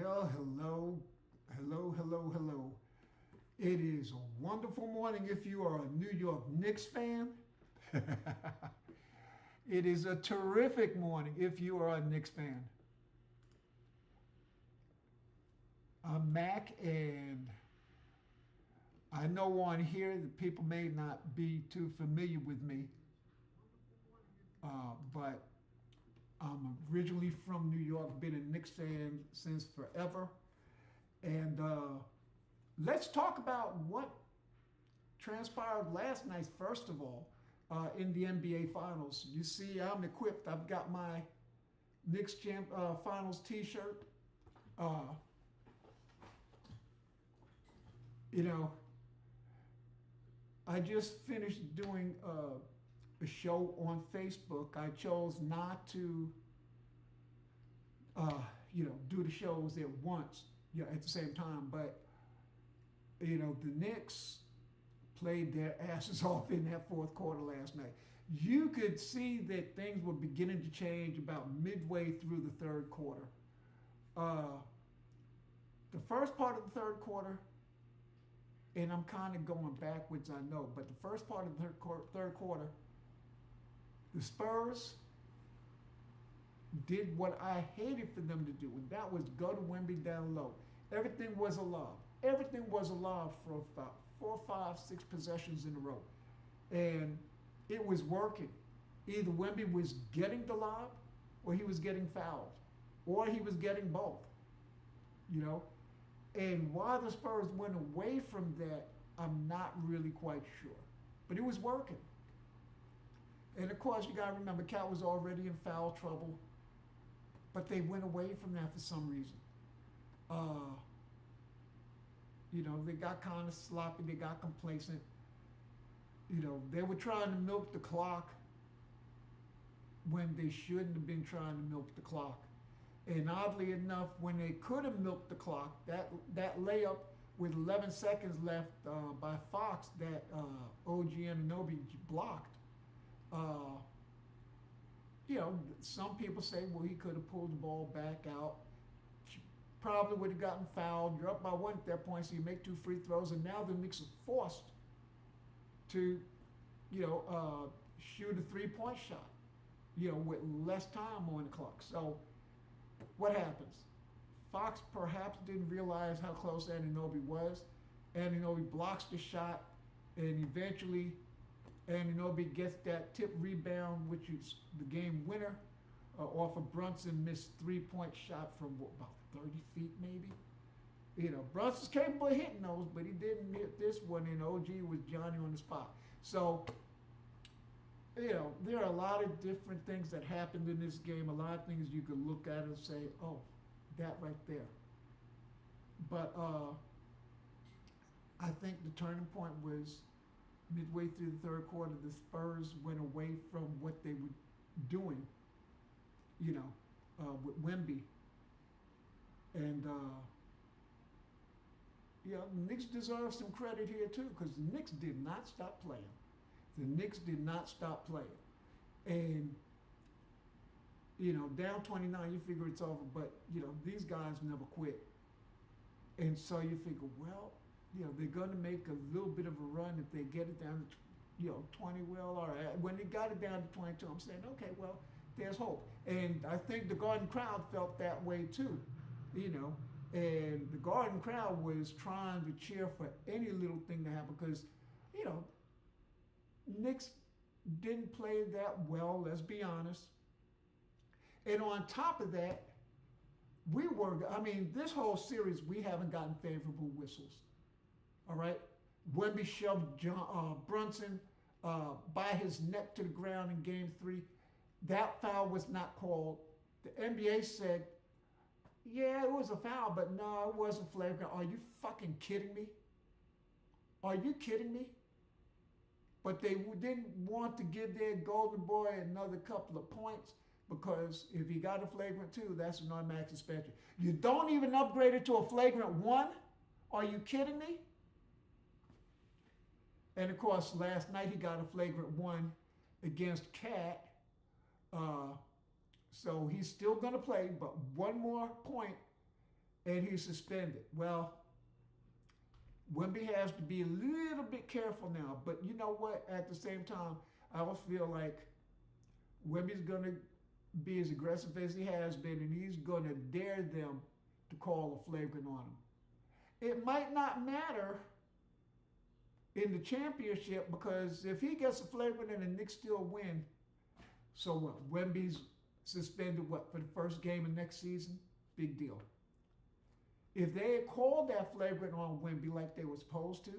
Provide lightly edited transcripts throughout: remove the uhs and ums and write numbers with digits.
Well, hello. It is a wonderful morning if you are a New York Knicks fan. It is a terrific morning if you are a Knicks fan. I'm Mac, and I know on here that people may not be too familiar with me, but I'm originally from New York, been a Knicks fan since forever. And let's talk about what transpired last night, first of all, in the NBA Finals. You see, I'm equipped. I've got my Knicks Finals t-shirt. Uh, you know, I just finished doing a show on Facebook. I chose not to, do the shows at once, at the same time. But, the Knicks played their asses off in that fourth quarter last night. You could see that things were beginning to change about midway through the third quarter. The first part of the third quarter, and I'm kind of going backwards, I know, but the first part of the third quarter, the Spurs did what I hated for them to do, and that was go to Wemby down low. Everything was a lob. Everything was a lob for about 4, 5, 6 possessions in a row. And it was working. Either Wemby was getting the lob, or he was getting fouled, or he was getting both. And why the Spurs went away from that, I'm not really quite sure. But it was working. And of course, you got to remember, Cat was already in foul trouble. But they went away from that for some reason. They got kind of sloppy. They got complacent. They were trying to milk the clock when they shouldn't have been trying to milk the clock. And oddly enough, when they could have milked the clock, that layup with 11 seconds left by Fox that OG Anunoby blocked, some people say, well, he could have pulled the ball back out. Probably would have gotten fouled. You're up by 1 at that point, so you make 2 free throws, and now the Knicks are forced to, shoot a 3-point shot, with less time on the clock. So what happens? Fox perhaps didn't realize how close Anunoby was. Anunoby blocks the shot, and eventually Anunoby gets that tip rebound, which is the game winner, off of Brunson missed 3-point shot from about 30 feet maybe. Brunson's capable of hitting those, but he didn't hit this one, and OG was Johnny on the spot. So, there are a lot of different things that happened in this game, a lot of things you could look at and say, oh, that right there. But I think the turning point was midway through the third quarter. The Spurs went away from what they were doing, with Wemby. And, the Knicks deserve some credit here, too, because the Knicks did not stop playing. The Knicks did not stop playing. And, down 29, you figure it's over. But, these guys never quit. And so you figure, well, they're going to make a little bit of a run if they get it down to, 20. Well, all right. When they got it down to 22, I'm saying, okay, well, there's hope. And I think the Garden crowd felt that way, too, And the Garden crowd was trying to cheer for any little thing to happen because, Knicks didn't play that well, let's be honest. And on top of that, this whole series, we haven't gotten favorable whistles. All right? Wemby shoved Brunson by his neck to the ground in game 3. That foul was not called. The NBA said, yeah, it was a foul, but no, it wasn't flagrant. Are you fucking kidding me? Are you kidding me? But they didn't want to give their golden boy another couple of points because if he got a flagrant 2, that's an automatic suspension. You don't even upgrade it to a flagrant 1? Are you kidding me? And of course, last night he got a flagrant 1 against Cat. So he's still going to play, but one more point and he's suspended. Well, Wemby has to be a little bit careful now. But you know what? At the same time, I will feel like Wemby's going to be as aggressive as he has been, and he's going to dare them to call a flagrant on him. It might not matter in the championship because if he gets a flagrant and the Knicks still win, so what? Wemby's suspended what for the first game of next season? Big deal. If they had called that flagrant on Wemby like they were supposed to,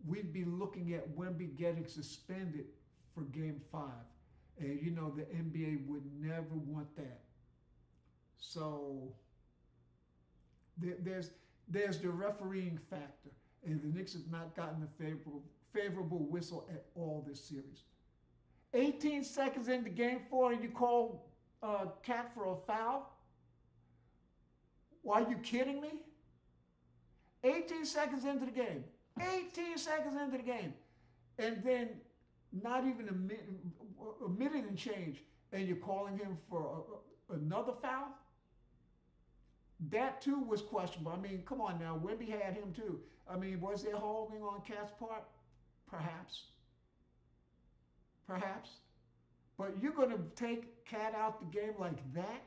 we'd be looking at Wemby getting suspended for Game 5. And you know the NBA would never want that. So there's the refereeing factor. And the Knicks have not gotten a favorable whistle at all this series. 18 seconds into Game 4 and you call Cat for a foul? Are you kidding me? 18 seconds into the game. 18 seconds into the game. And then not even a minute and change, and you're calling him for another foul? That too was questionable. I mean, come on now. Wemby had him too. I mean, was there holding on Cat's part? Perhaps. Perhaps. But you're going to take Cat out the game like that?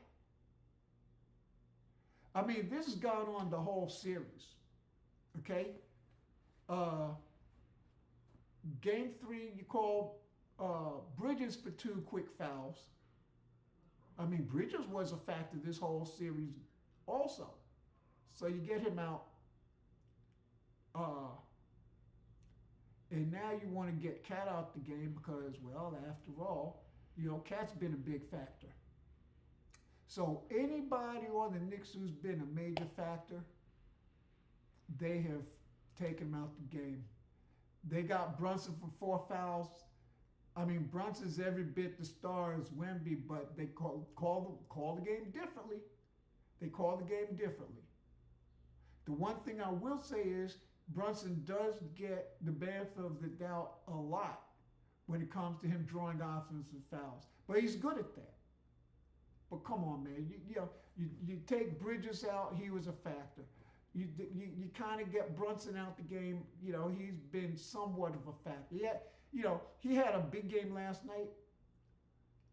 I mean, this has gone on the whole series. Okay? Game 3, you call Bridges for 2 quick fouls. I mean, Bridges was a factor this whole series also. So you get him out. And now you want to get Cat out the game because, well, after all, you know, Cat's been a big factor. So anybody on the Knicks who's been a major factor, they have taken him out the game. They got Brunson for 4 fouls. I mean, Brunson's every bit the star as Wemby, but they call the game differently. They call the game differently. The one thing I will say is Brunson does get the benefit of the doubt a lot when it comes to him drawing offensive fouls. But he's good at that. But come on, man. You take Bridges out, he was a factor. You kind of get Brunson out the game. You know, he's been somewhat of a factor. He had a big game last night.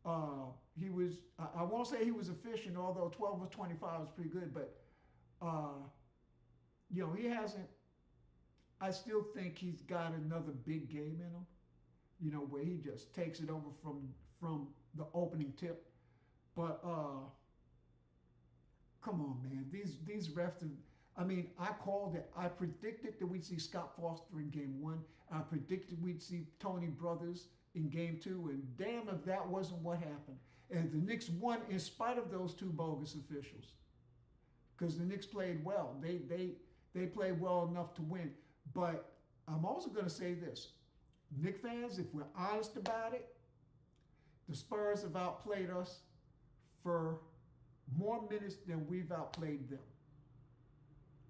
I won't say he was efficient, although 12 of 25 was pretty good. But, he hasn't. I still think he's got another big game in him, you know, where he just takes it over from the opening tip. But come on, man. These refs have, I mean, I called it. I predicted that we'd see Scott Foster in Game 1. I predicted we'd see Tony Brothers in Game 2. And damn if that wasn't what happened. And the Knicks won in spite of those 2 bogus officials. Because the Knicks played well. They played well enough to win. But I'm also going to say this. Knicks fans, if we're honest about it, the Spurs have outplayed us for more minutes than we've outplayed them.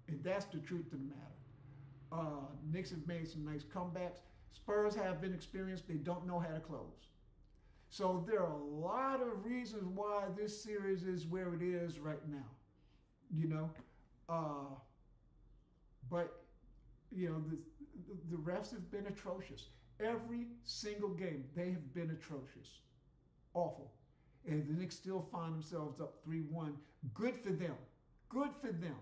And that's the truth of the matter. Knicks have made some nice comebacks. Spurs have been experienced. They don't know how to close. So there are a lot of reasons why this series is where it is right now. You know? But, you know, the refs have been atrocious. Every single game, they have been atrocious. Awful. And the Knicks still find themselves up 3-1. Good for them. Good for them.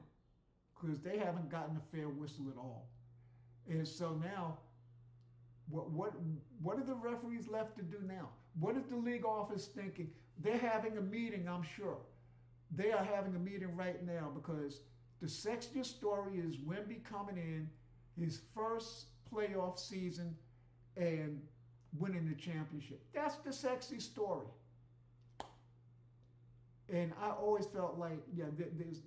Because they haven't gotten a fair whistle at all. And so now, what are the referees left to do now? What is the league office thinking? They're having a meeting, I'm sure. They are having a meeting right now because the sexiest story is Wemby coming in, his first playoff season, and winning the championship. That's the sexy story. And I always felt like, yeah,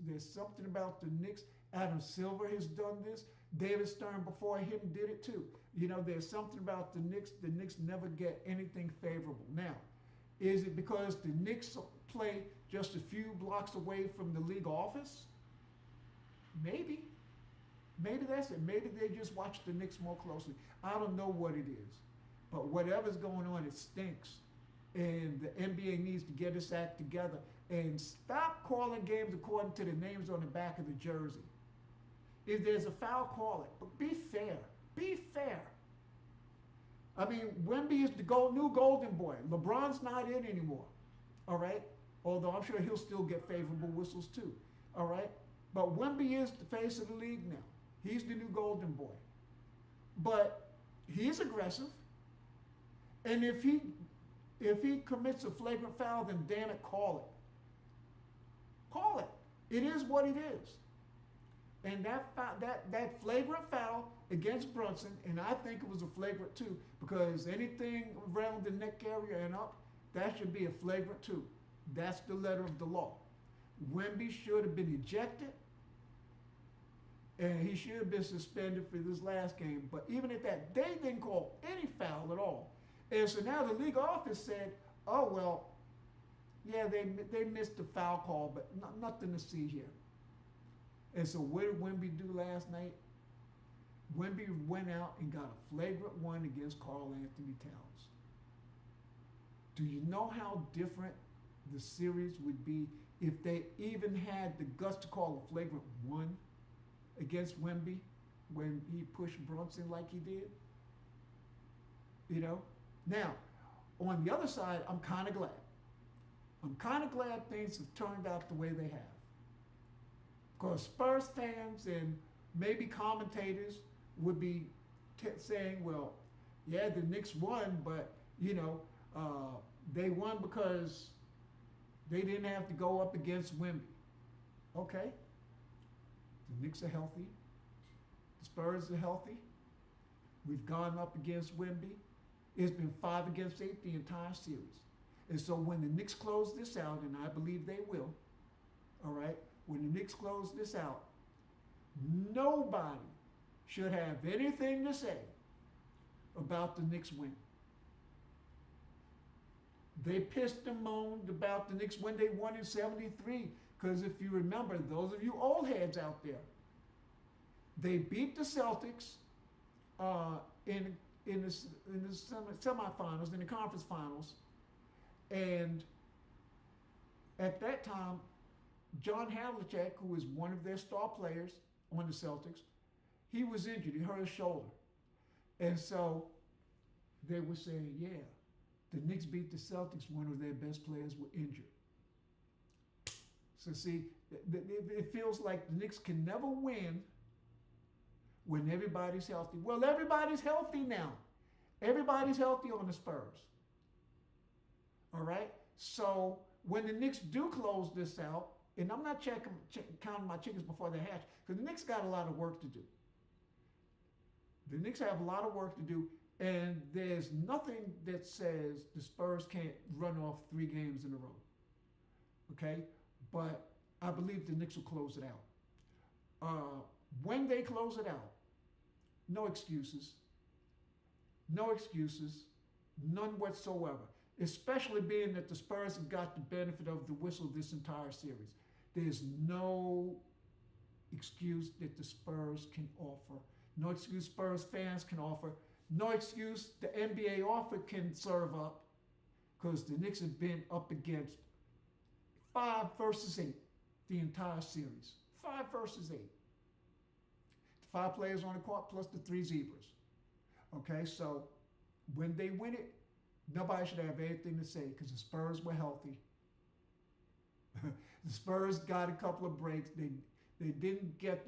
there's something about the Knicks. Adam Silver has done this. David Stern before him did it too. You know, there's something about the Knicks. The Knicks never get anything favorable. Now, is it because the Knicks play just a few blocks away from the league office? Maybe. Maybe that's it. Maybe they just watch the Knicks more closely. I don't know what it is. But whatever's going on, it stinks. And the NBA needs to get its act together And stop calling games according to the names on the back of the jersey. If there's a foul, call it. But be fair. Be fair. I mean, Wemby is the new golden boy. LeBron's not in anymore. All right? Although I'm sure he'll still get favorable whistles too. All right? But Wemby is the face of the league now. He's the new golden boy. But he's aggressive. And if he commits a flagrant foul, then damn it, call it. Call it. It is what it is. And that flagrant foul against Brunson, and I think it was a flagrant two, because anything around the neck area and up, that should be a flagrant two. That's the letter of the law. Wemby should have been ejected, and he should have been suspended for this last game. But even at that, they didn't call any foul at all. And so now the league office said, oh, well, yeah, they missed the foul call, but nothing to see here. And so what did Wemby do last night? Wemby went out and got a flagrant one against Karl Anthony Towns. Do you know how different the series would be if they even had the guts to call a flagrant one against Wemby when he pushed Brunson like he did? You know? Now, on the other side, I'm kind of glad. I'm kind of glad things have turned out the way they have. Because Spurs fans and maybe commentators would be saying, well, yeah, the Knicks won, but, you know, they won because they didn't have to go up against Wemby. Okay. The Knicks are healthy. The Spurs are healthy. We've gone up against Wemby. It's been 5 against 8 the entire series. And so when the Knicks close this out, and I believe they will, all right, when the Knicks close this out, nobody should have anything to say about the Knicks win. They pissed and moaned about the Knicks when they won in '73, because if you remember, those of you old heads out there, they beat the Celtics in the semifinals, in the conference finals, and at that time, John Havlicek, who was one of their star players on the Celtics, he was injured. He hurt his shoulder. And so they were saying, yeah, the Knicks beat the Celtics. One of their best players were injured. So see, it feels like the Knicks can never win when everybody's healthy. Well, everybody's healthy now. Everybody's healthy on the Spurs. All right? So when the Knicks do close this out, and I'm not counting my chickens before they hatch, because the Knicks got a lot of work to do. The Knicks have a lot of work to do, and there's nothing that says the Spurs can't run off 3 games in a row. Okay? But I believe the Knicks will close it out. When they close it out, no excuses. No excuses. None whatsoever. Especially being that the Spurs have got the benefit of the whistle this entire series. There's no excuse that the Spurs can offer. No excuse Spurs fans can offer. No excuse the NBA offer can serve up, because the Knicks have been up against 5 versus 8 the entire series. 5 versus 8. 5 players on the court plus the 3 zebras. Okay, so when they win it, nobody should have anything to say, because the Spurs were healthy. The Spurs got a couple of breaks. They didn't get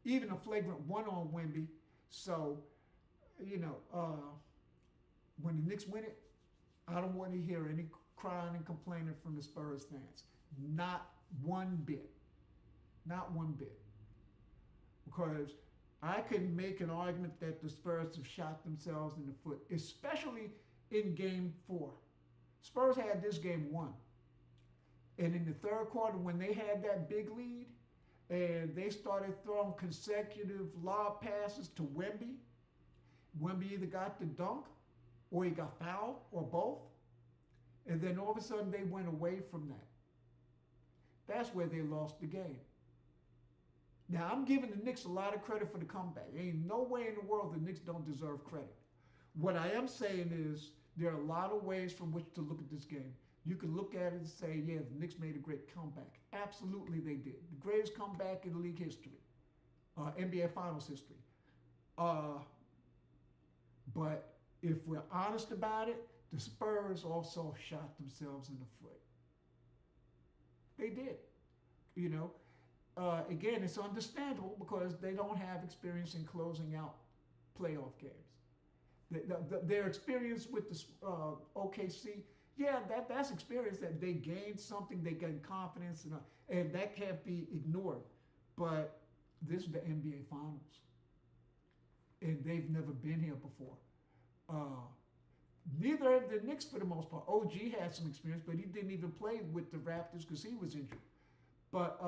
even a flagrant one on Wemby. So, you know, when the Knicks win it, I don't want to hear any crying and complaining from the Spurs fans. Not one bit. Not one bit. Because I can make an argument that the Spurs have shot themselves in the foot, especially in Game 4. Spurs had this game won. And in the third quarter, when they had that big lead, and they started throwing consecutive lob passes to Wemby, Wemby either got the dunk, or he got fouled, or both. And then all of a sudden, they went away from that. That's where they lost the game. Now, I'm giving the Knicks a lot of credit for the comeback. There ain't no way in the world the Knicks don't deserve credit. What I am saying is there are a lot of ways from which to look at this game. You can look at it and say, yeah, the Knicks made a great comeback. Absolutely, they did. The greatest comeback in league history, NBA Finals history. Uh, but if we're honest about it, the Spurs also shot themselves in the foot. They did. You know, again, it's understandable because they don't have experience in closing out playoff games. Their experience with the OKC, yeah, that's experience that they gained something, they gained confidence, and that can't be ignored. But this is the NBA Finals, and they've never been here before. Uh, Neither have the Knicks for the most part. OG had some experience, but he didn't even play with the Raptors because he was injured. But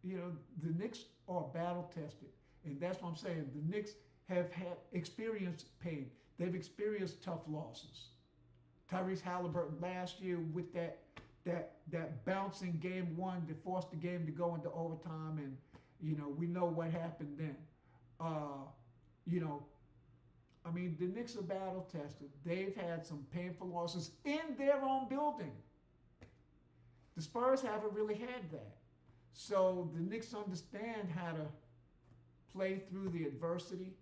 the Knicks are battle tested, and that's what I'm saying. The Knicks have had experienced pain. They've experienced tough losses. Tyrese Halliburton last year with that bouncing game one that forced the game to go into overtime, and we know what happened then. The Knicks are battle tested. They've had some painful losses in their own building. The Spurs haven't really had that. So the Knicks understand how to play through the adversity.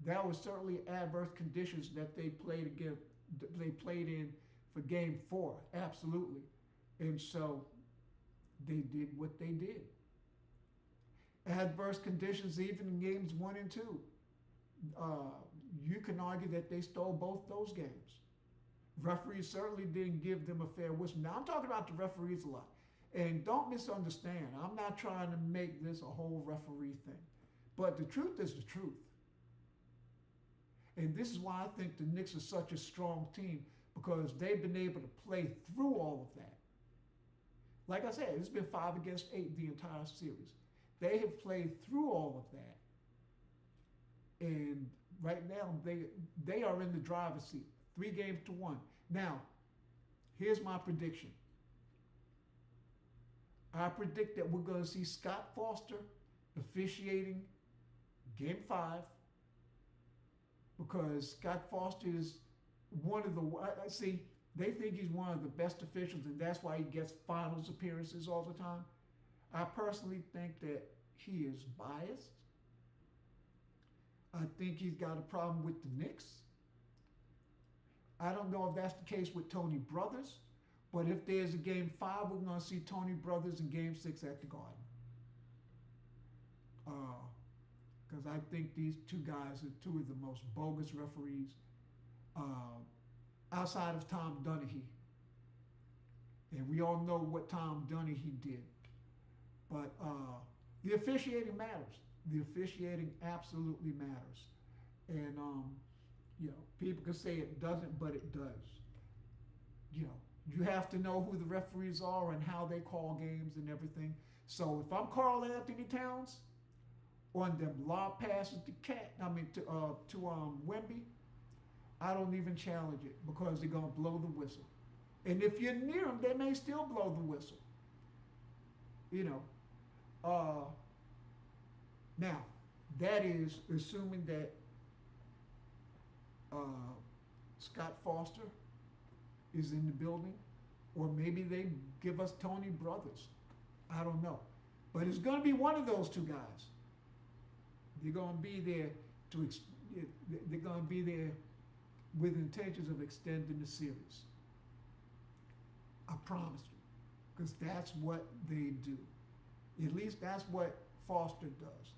That was certainly adverse conditions that they played in for Game 4, absolutely. And so they did what they did. Adverse conditions even in games 1 and 2. You can argue that they stole both those games. Referees certainly didn't give them a fair whistle. Now I'm talking about the referees a lot. And don't misunderstand. I'm not trying to make this a whole referee thing. But the truth is the truth. And this is why I think the Knicks are such a strong team, because they've been able to play through all of that. Like I said, it's been 5 against 8 the entire series. They have played through all of that. And right now, they are in the driver's seat, 3 games to 1. Now, here's my prediction. I predict that we're going to see Scott Foster officiating Game 5, because Scott Foster is one of the, they think he's one of the best officials, and that's why he gets finals appearances all the time. I personally think that he is biased. I think he's got a problem with the Knicks. I don't know if that's the case with Tony Brothers, but if there's a Game 5, we're going to see Tony Brothers in Game 6 at the Garden. Because I think these two guys are two of the most bogus referees outside of Tom Donaghy. And we all know what Tom Donaghy did. But the officiating matters. The officiating absolutely matters. And, people can say it doesn't, but it does. You have to know who the referees are and how they call games and everything. So if I'm Karl Anthony Towns on them lob passes to Wemby, I don't even challenge it, because they're going to blow the whistle. And if you're near them, they may still blow the whistle. Now, that is assuming that Scott Foster is in the building, or maybe they give us Tony Brothers. I don't know. But it's going to be one of those two guys. They're going to be there they're going to be there with intentions of extending the series. I promise you. Because that's what they do. At least that's what Foster does.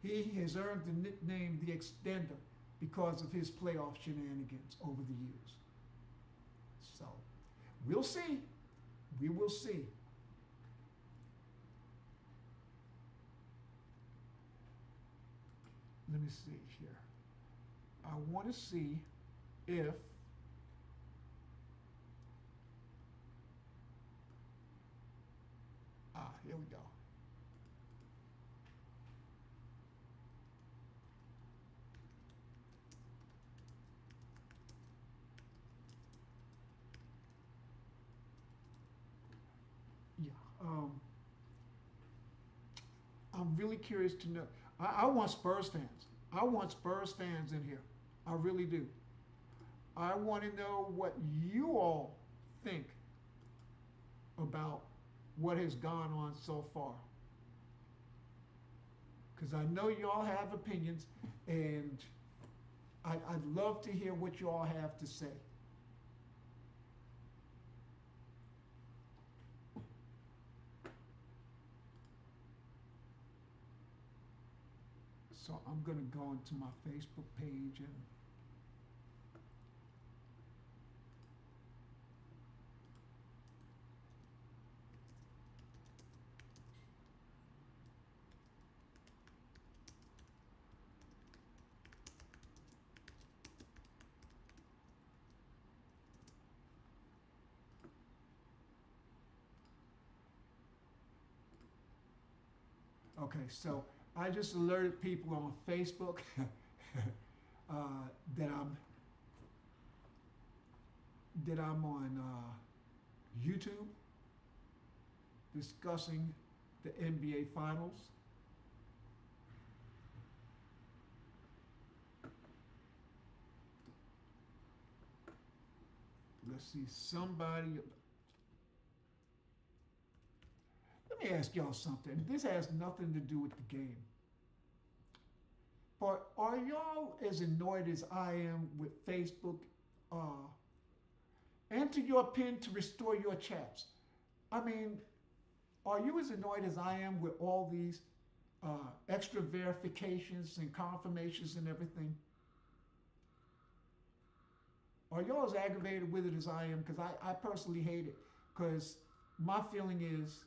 He has earned the nickname the Extender because of his playoff shenanigans over the years. So, we'll see. We will see. Let me see here. I want to see if here we go. Yeah. I'm really curious to know. I want Spurs fans. I want Spurs fans in here. I really do. I want to know what you all think about what has gone on so far. Because I know you all have opinions, and I'd love to hear what you all have to say. So I'm going to go into my Facebook page and okay, so I just alerted people on Facebook uh, that I'm on YouTube discussing the NBA Finals. Let's see, somebody. Let me ask y'all something. This has nothing to do with the game. But are y'all as annoyed as I am with Facebook? Enter your PIN to restore your chats. I mean, are you as annoyed as I am with all these extra verifications and confirmations and everything? Are y'all as aggravated with it as I am? Because I personally hate it. Because my feeling is,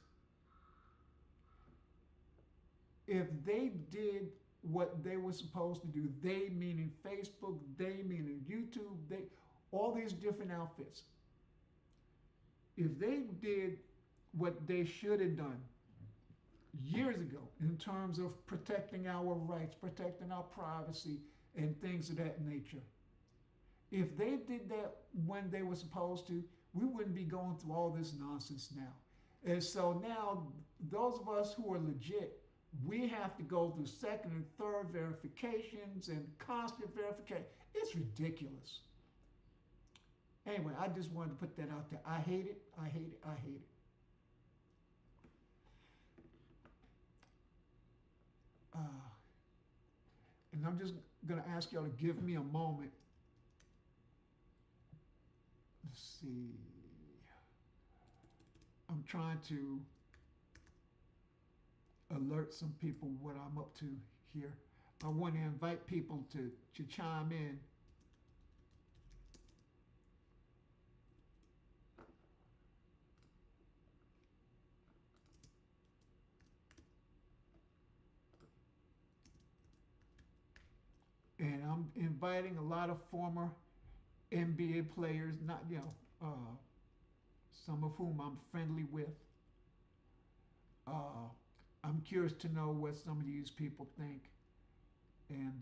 if they did what they were supposed to do, they meaning Facebook, they meaning YouTube, they, all these different outfits, if they did what they should have done years ago in terms of protecting our rights, protecting our privacy, and things of that nature, if they did that when they were supposed to, we wouldn't be going through all this nonsense now. And so now, those of us who are legit, we have to go through second and third verifications and constant verification. It's ridiculous. Anyway, I just wanted to put that out there. I hate it. I hate it. I hate it. And I'm just going to ask y'all to give me a moment. Let's see. I'm trying to alert some people what I'm up to here. I want to invite people to chime in. And I'm inviting a lot of former NBA players, not, some of whom I'm friendly with. I'm curious to know what some of these people think. And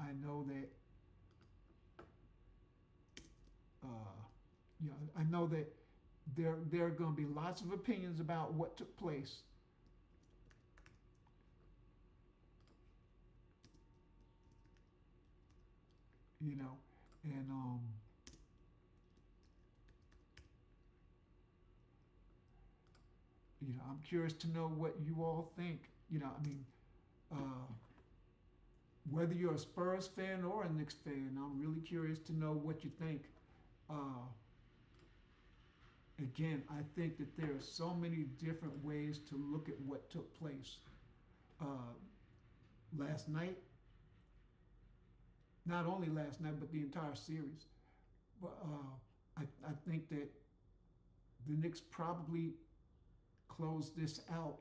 I know that, I know that there are going to be lots of opinions about what took place. And I'm curious to know what you all think. Whether you're a Spurs fan or a Knicks fan, I'm really curious to know what you think. Again, I think that there are so many different ways to look at what took place last night. Not only last night, but the entire series. But I think that the Knicks probably close this out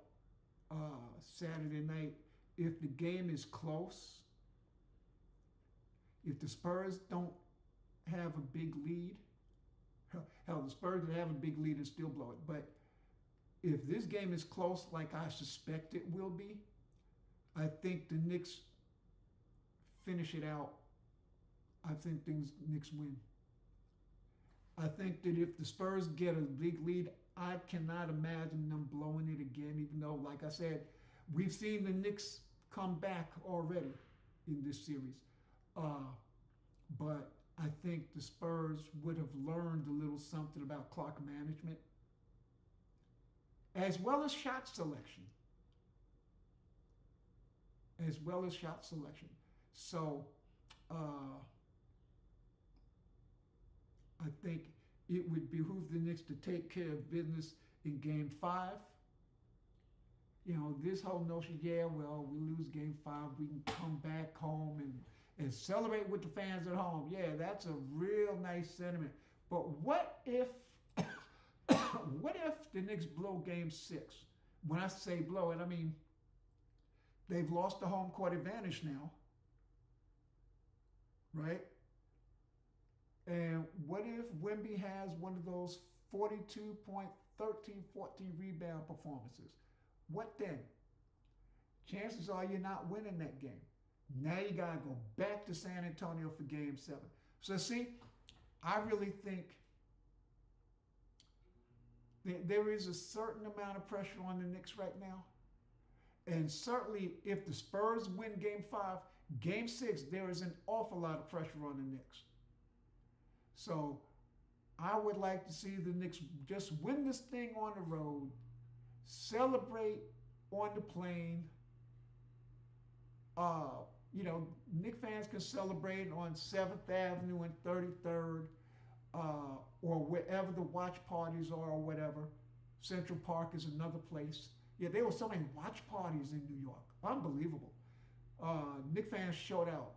Saturday night. If the game is close, if the Spurs don't have a big lead, hell, the Spurs that have a big lead and still blow it. But if this game is close, like I suspect it will be, I think the Knicks finish it out. I think Knicks win. I think that if the Spurs get a big lead, I cannot imagine them blowing it again, even though, like I said, we've seen the Knicks come back already in this series. Uh, but I think the Spurs would have learned a little something about clock management, as well as shot selection, as well as shot selection. So uh, I think it would behoove the Knicks to take care of business in Game 5. You know, this whole notion, yeah, well, we lose Game 5, we can come back home and celebrate with the fans at home. Yeah, that's a real nice sentiment. But what if, what if the Knicks blow Game 6? When I say blow it, I mean they've lost the home court advantage now, right? And what if Wemby has one of those 42 point, 13, 14 rebound performances? What then? Chances are you're not winning that game. Now you got to go back to San Antonio for Game 7. So see, I really think there is a certain amount of pressure on the Knicks right now. And certainly if the Spurs win Game 5, Game 6, there is an awful lot of pressure on the Knicks. So I would like to see the Knicks just win this thing on the road, celebrate on the plane. You know, Knicks fans can celebrate on 7th Avenue and 33rd, or wherever the watch parties are or whatever. Central Park is another place. Yeah, there were so many watch parties in New York. Unbelievable. Knicks fans showed out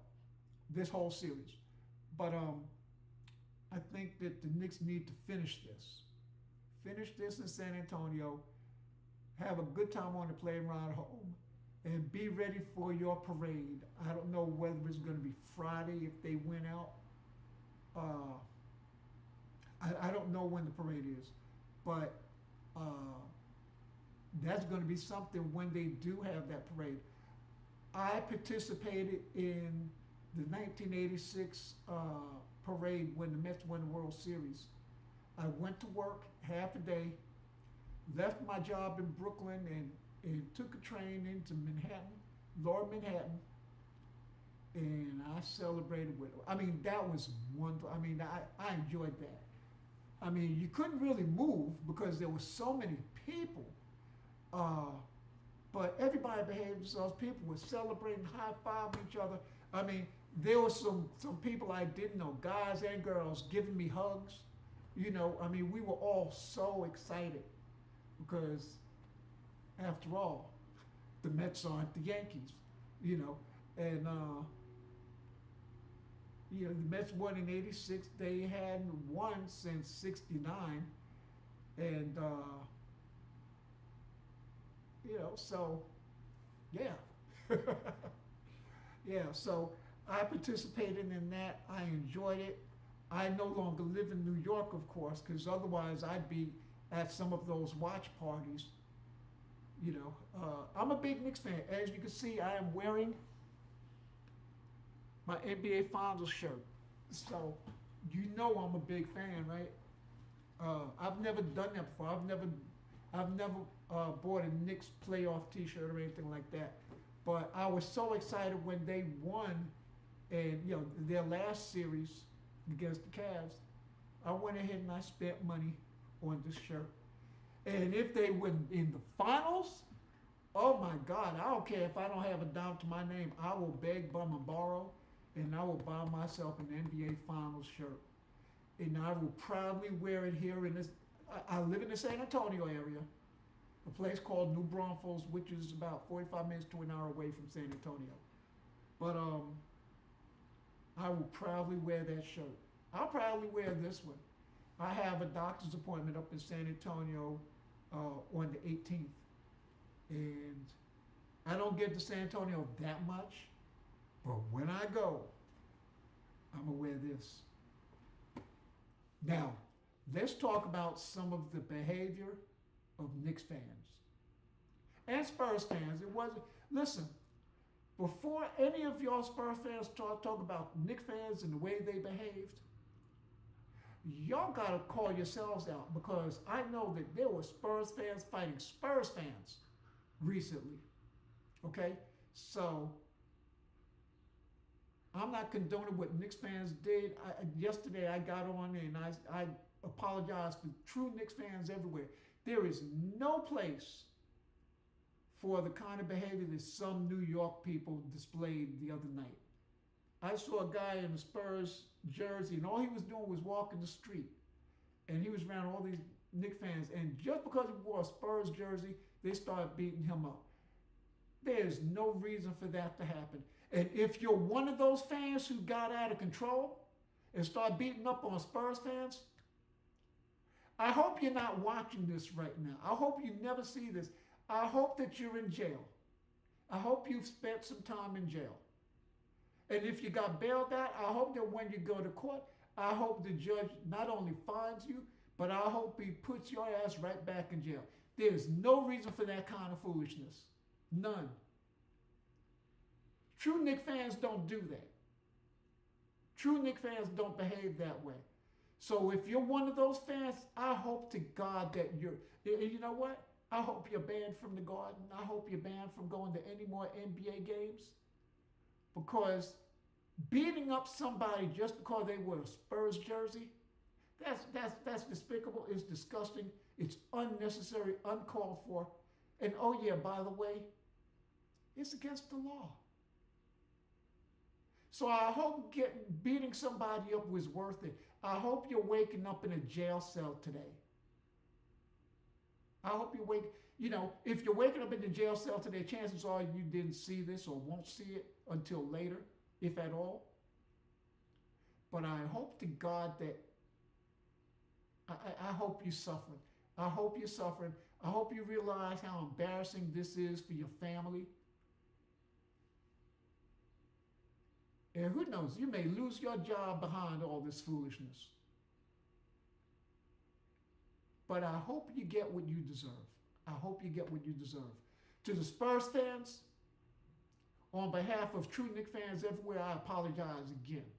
this whole series. But I think that the Knicks need to finish this. Finish this in San Antonio. Have a good time on the plane ride home. And be ready for your parade. I don't know whether it's going to be Friday if they win out. I don't know when the parade is. But that's going to be something when they do have that parade. I participated in the 1986 parade when the Mets won the World Series. I went to work half a day, left my job in Brooklyn, and took a train into Manhattan, Lower Manhattan, and I celebrated with. I mean, that was wonderful. I mean, I enjoyed that. I mean, you couldn't really move because there were so many people. But everybody behaved themselves. People were celebrating, high-fiving each other. I mean, there were some people I didn't know, guys and girls, giving me hugs. You know, I mean, we were all so excited because, after all, the Mets aren't the Yankees, you know. And, you know, the Mets won in '86. They hadn't won since '69. And, you know, so, yeah. Yeah, so I participated in that. I enjoyed it. I no longer live in New York, of course, because otherwise I'd be at some of those watch parties. You know, I'm a big Knicks fan. As you can see, I am wearing my NBA Finals shirt. So, you know I'm a big fan, right? I've never done that before. I've never bought a Knicks playoff T-shirt or anything like that. But I was so excited when they won, and you know their last series against the Cavs. I went ahead and I spent money on this shirt. And if they win in the finals, oh my God, I don't care if I don't have a dime to my name. I will beg, bum, and borrow, and I will buy myself an NBA Finals shirt. And I will proudly wear it here in this. I live in the San Antonio area, a place called New Braunfels, which is about 45 minutes to an hour away from San Antonio. But I will proudly wear that shirt. I'll proudly wear this one. I have a doctor's appointment up in San Antonio on the 18th. And I don't get to San Antonio that much, but when I go, I'm going to wear this. Now, let's talk about some of the behavior of Knicks fans and Spurs fans. It wasn't, listen, before any of y'all Spurs fans talk about Knicks fans and the way they behaved, y'all got to call yourselves out, because I know that there were Spurs fans fighting Spurs fans recently. Okay? So, I'm I'm not condoning what Knicks fans did. Yesterday I got on and I apologize for true Knicks fans everywhere. There is no place for the kind of behavior that some New York people displayed the other night. I saw a guy in a Spurs jersey, and all he was doing was walking the street. And he was around all these Knicks fans, and just because he wore a Spurs jersey, they started beating him up. There's no reason for that to happen. And if you're one of those fans who got out of control and start beating up on Spurs fans, I hope you're not watching this right now. I hope you never see this. I hope that you're in jail. I hope you've spent some time in jail. And if you got bailed out, I hope that when you go to court, I hope the judge not only fines you, but I hope he puts your ass right back in jail. There's no reason for that kind of foolishness. None. True Knicks fans don't do that. True Knicks fans don't behave that way. So if you're one of those fans, I hope to God that you know what? I hope you're banned from the Garden. I hope you're banned from going to any more NBA games. Because beating up somebody just because they wear a Spurs jersey, that's despicable. It's disgusting. It's unnecessary, uncalled for. And oh yeah, by the way, it's against the law. So I hope beating somebody up was worth it. I hope you're waking up in a jail cell today. I hope if you're waking up in the jail cell today, chances are you didn't see this or won't see it until later, if at all. But I hope to God that I hope you're suffering. I hope you're suffering. I hope you realize how embarrassing this is for your family. And who knows, you may lose your job behind all this foolishness. But I hope you get what you deserve. I hope you get what you deserve. To the Spurs fans, on behalf of true Knicks fans everywhere, I apologize again.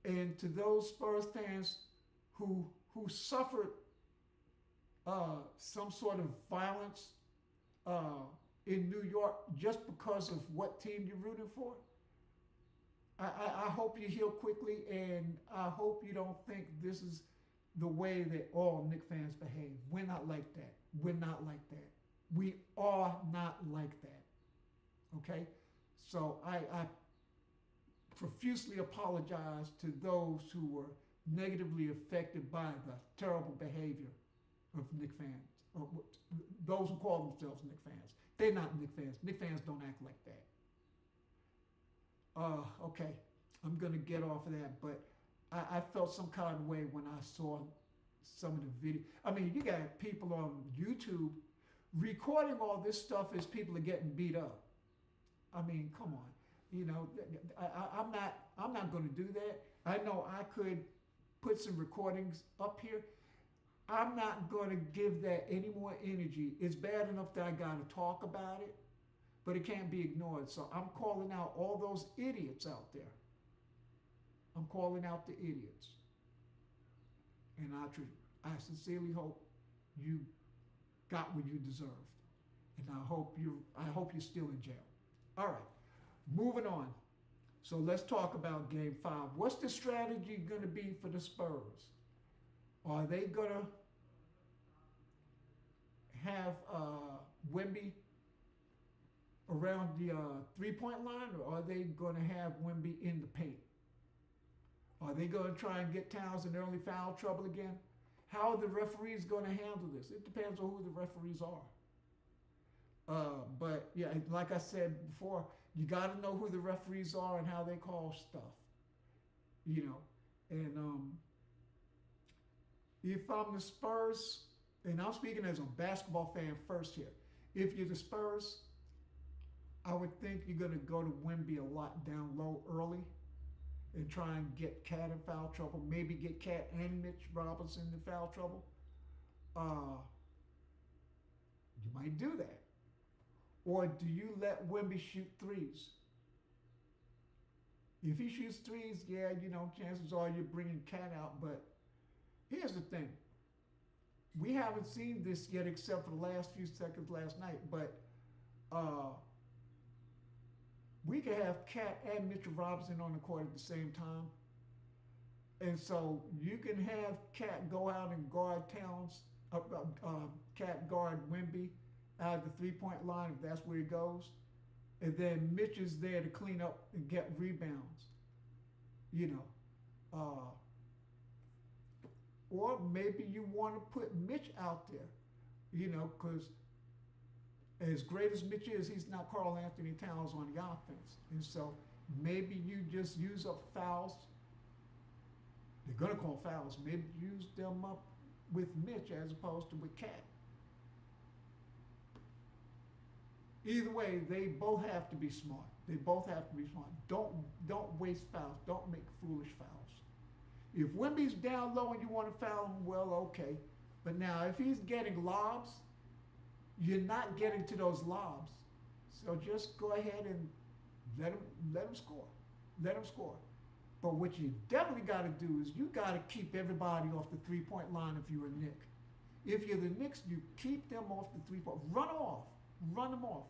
And to those Spurs fans who suffered some sort of violence in New York just because of what team you're rooting for, I hope you heal quickly, and I hope you don't think this is the way that all Knicks fans behave. We're not like that. We're not like that. We are not like that. Okay? So I profusely apologize to those who were negatively affected by the terrible behavior of Knicks fans, or those who call themselves Knicks fans. They're not Knicks fans. Knicks fans don't act like that. Okay, I'm going to get off of that, but I felt some kind of way when I saw some of the video. I mean, you got people on YouTube recording all this stuff as people are getting beat up. I mean, come on. You know, I'm not going to do that. I know I could put some recordings up here. I'm not going to give that any more energy. It's bad enough that I got to talk about it, but it can't be ignored. So I'm calling out all those idiots out there. I'm calling out the idiots. And I sincerely hope you got what you deserved. And I hope you're still in jail. All right, moving on. So let's talk about Game 5. What's the strategy going to be for the Spurs? Are they going to have Wemby around the three-point line, or are they going to have Wemby in the paint? Are they going to try and get Towns in early foul trouble again? How are the referees going to handle this? It depends on who the referees are. But yeah, like I said before, you got to know who the referees are and how they call stuff. You know, and if I'm the Spurs, and I'm speaking as a basketball fan first here, if you're the Spurs, I would think you're going to go to Wemby a lot down low early and try and get Cat in foul trouble, maybe get Cat and Mitch Robinson in foul trouble. You might do that. Or do you let Wemby shoot threes? If he shoots threes, yeah, you know, chances are you're bringing Cat out. But here's the thing. We haven't seen this yet except for the last few seconds last night. But we could have Cat and Mitchell Robinson on the court at the same time. And so you can have Cat go out and guard Towns, Cat guard Wemby out of the three-point line if that's where he goes. And then Mitch is there to clean up and get rebounds, you know. Or maybe you want to put Mitch out there, you know, because as great as Mitch is, he's not Karl Anthony Towns on the offense. And so maybe you just use up fouls. They're going to call fouls. Maybe use them up with Mitch as opposed to with Cat. Either way, they both have to be smart. They both have to be smart. Don't waste fouls. Don't make foolish fouls. If Wemby's down low and you want to foul him, well, okay. But now, if he's getting lobs, you're not getting to those lobs. So just go ahead and let him score. Let him score. But what you definitely got to do is you got to keep everybody off the three-point line if you're a Knick. If you're the Knicks, you keep them off the three-point. Run off. Run them off.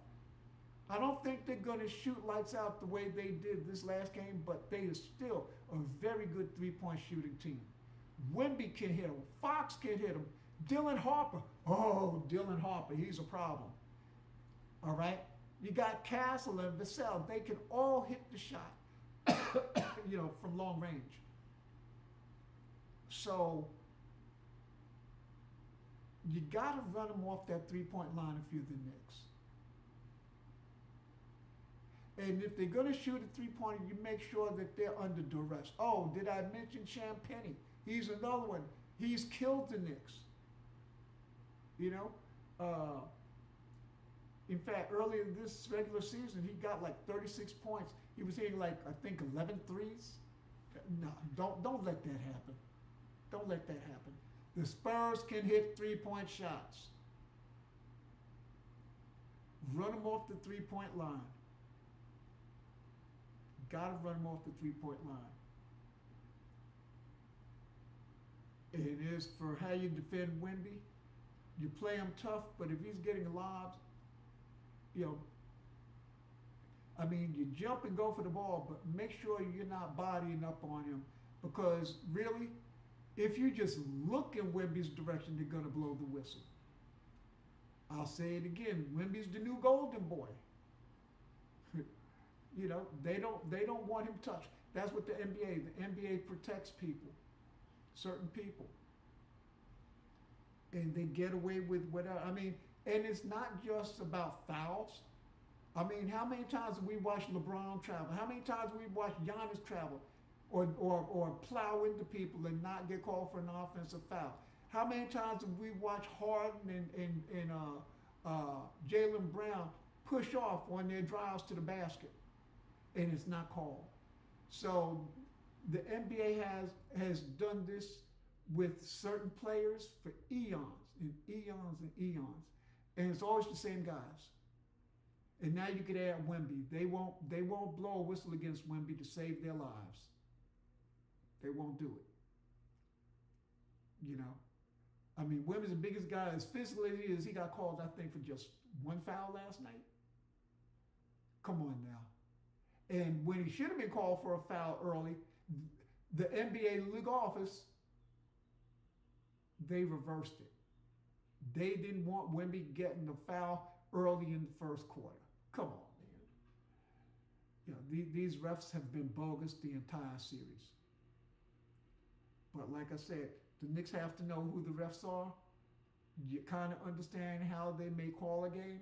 I don't think they're going to shoot lights out the way they did this last game, but they are still a very good three-point shooting team. Wemby can hit them. Fox can hit them. Dylan Harper. Oh, Dylan Harper. He's a problem. All right? You got Castle and Vassell. They can all hit the shot, you know, from long range. So you got to run them off that three-point line if you're the Knicks. And if they're going to shoot a three-pointer, you make sure that they're under duress. Oh, did I mention Champagnie? He's another one. He's killed the Knicks. You know? In fact, earlier this regular season, he got like 36 points. He was hitting like, I think, 11 threes. No, don't let that happen. Don't let that happen. The Spurs can hit three-point shots. Run them off the three-point line. Got to run him off the three-point line. And as for how you defend Wemby, you play him tough, but if he's getting lobs, you know, I mean, you jump and go for the ball, but make sure you're not bodying up on him, because really, if you just look in Wemby's direction, they're going to blow the whistle. I'll say it again, Wemby's the new golden boy. You know, they don't want him touched. That's what the NBA protects people, certain people. And they get away with whatever. I mean, and it's not just about fouls. I mean, how many times have we watched LeBron travel? How many times have we watched Giannis travel or plow into people and not get called for an offensive foul? How many times have we watched Harden and Jaylen Brown push off on their drives to the basket? And it's not called. So the NBA has done this with certain players for eons and eons and eons. And it's always the same guys. And now you could add Wemby. They won't blow a whistle against Wemby to save their lives. They won't do it. You know? I mean, Wemby's the biggest guy. As physical as he is, he got called, I think, for just one foul last night. Come on now. And when he should have been called for a foul early, the NBA league office, they reversed it. They didn't want Wemby getting the foul early in the first quarter. Come on, man. You know, these refs have been bogus the entire series. But like I said, the Knicks have to know who the refs are. You kind of understand how they may call a game.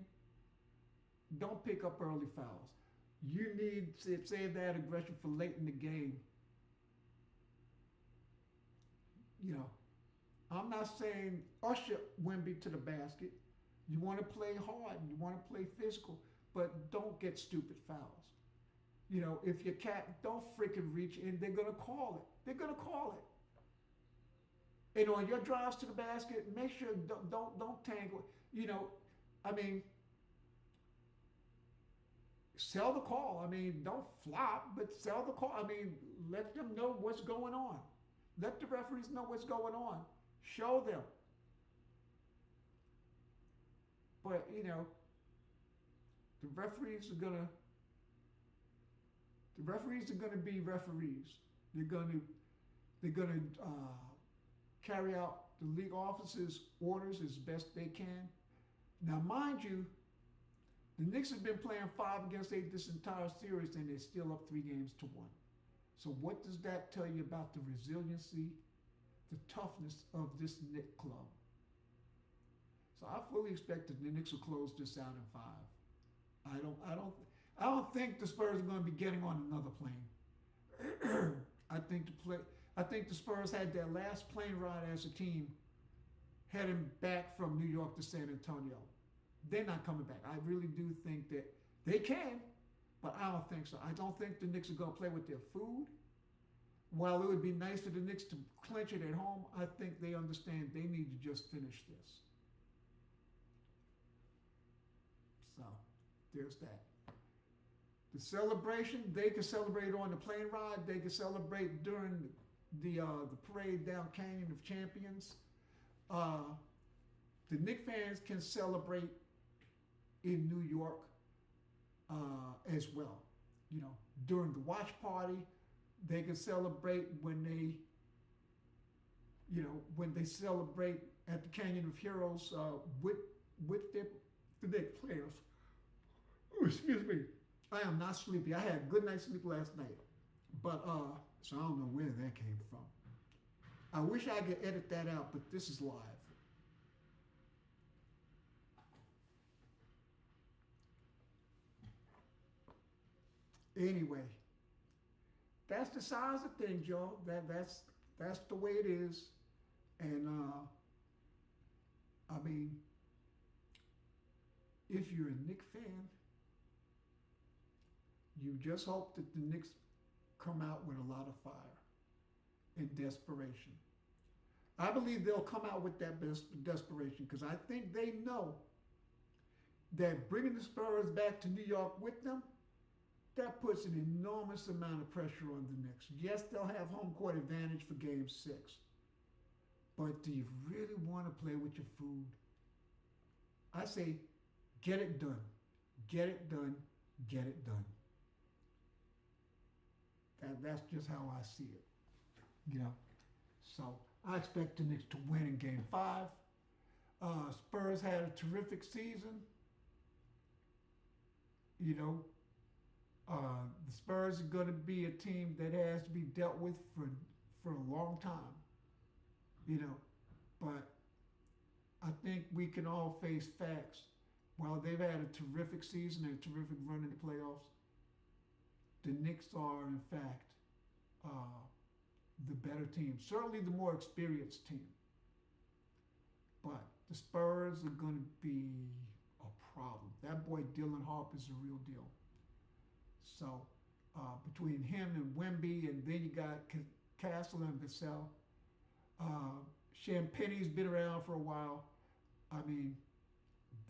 Don't pick up early fouls. You need to save that aggression for late in the game. You know, I'm not saying usher Wemby to the basket. You want to play hard. You want to play physical. But don't get stupid fouls. You know, if your cat, don't freaking reach in. They're going to call it. They're going to call it. And on your drives to the basket, make sure don't tangle. You know, I mean, sell the call. I mean, don't flop, but sell the call. I mean, let them know what's going on. Let the referees know what's going on. Show them. But, you know, the referees are going to The referees are going to be referees. They're going to carry out the league office's orders as best they can. Now, mind you, the Knicks have been playing 5 against 8 this entire series, and they're still up 3-1. So what does that tell you about the resiliency, the toughness of this Knicks club? So I fully expect that the Knicks will close this out in 5. I don't think the Spurs are going to be getting on another plane. I think the Spurs had their last plane ride as a team heading back from New York to San Antonio. They're not coming back. I really do think that they can, but I don't think so. I don't think the Knicks are going to play with their food. While it would be nice for the Knicks to clinch it at home, I think they understand they need to just finish this. So, there's that. The celebration, they can celebrate on the plane ride. They can celebrate during the parade down Canyon of Champions. The Knicks fans can celebrate in New York as well. You know, during the watch party, they can celebrate when they celebrate at the Canyon of Heroes with the Knicks players. Oh, excuse me. I am not sleepy. I had a good night's sleep last night, but so I don't know where that came from. I wish I could edit that out, but this is live. Anyway, that's the size of things, y'all. That's the way it is, and I mean, if you're a Knicks fan, you just hope that the Knicks come out with a lot of fire and desperation. I believe they'll come out with that desperation because I think they know that bringing the Spurs back to New York with them, that puts an enormous amount of pressure on the Knicks. Yes, they'll have home court advantage for Game 6, but do you really want to play with your food? I say, get it done. Get it done. Get it done. That's just how I see it. You know, so I expect the Knicks to win in Game 5. Spurs had a terrific season. You know, the Spurs are going to be a team that has to be dealt with for a long time. You know, but I think we can all face facts. While they've had a terrific season and a terrific run in the playoffs, the Knicks are, in fact, the better team. Certainly the more experienced team. But the Spurs are going to be a problem. That boy Dylan Harper is a real deal. So between him and Wemby, and then you got Castle and Vassell. Champagne's been around for a while. I mean,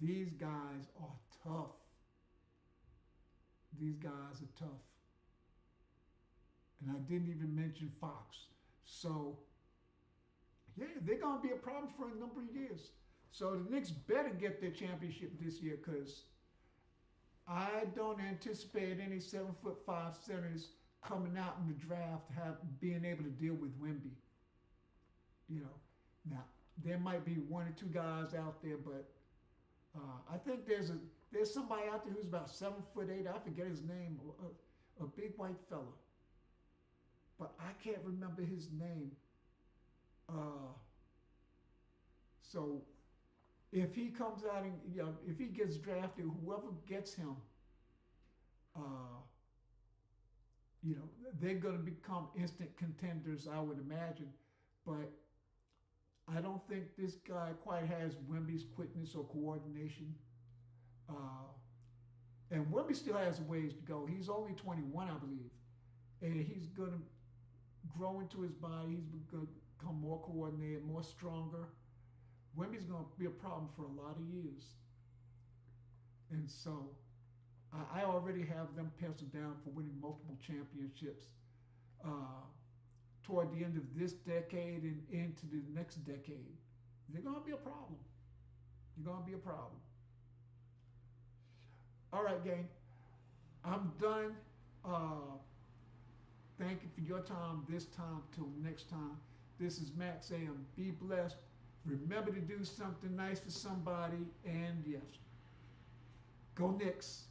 these guys are tough. These guys are tough. And I didn't even mention Fox. So, yeah, they're going to be a problem for a number of years. So the Knicks better get their championship this year because I don't anticipate any 7'5" centers coming out in the draft being able to deal with Wemby. You know, now there might be 1 or 2 guys out there, but I think there's somebody out there who's about 7'8". I forget his name, a big white fella, but I can't remember his name. So if he comes out and if he gets drafted, whoever gets him, they're going to become instant contenders, I would imagine. But I don't think this guy quite has Wemby's quickness or coordination. And Wemby still has a ways to go. He's only 21, I believe. And he's going to grow into his body. He's going to become more coordinated, more stronger. Wemby's going to be a problem for a lot of years. And so I already have them penciled down for winning multiple championships toward the end of this decade and into the next decade. They're going to be a problem. They're going to be a problem. All right, gang. I'm done Thank you for your time this time. Till next time. This is Max saying, be blessed. Remember to do something nice for somebody. And yes, go Knicks.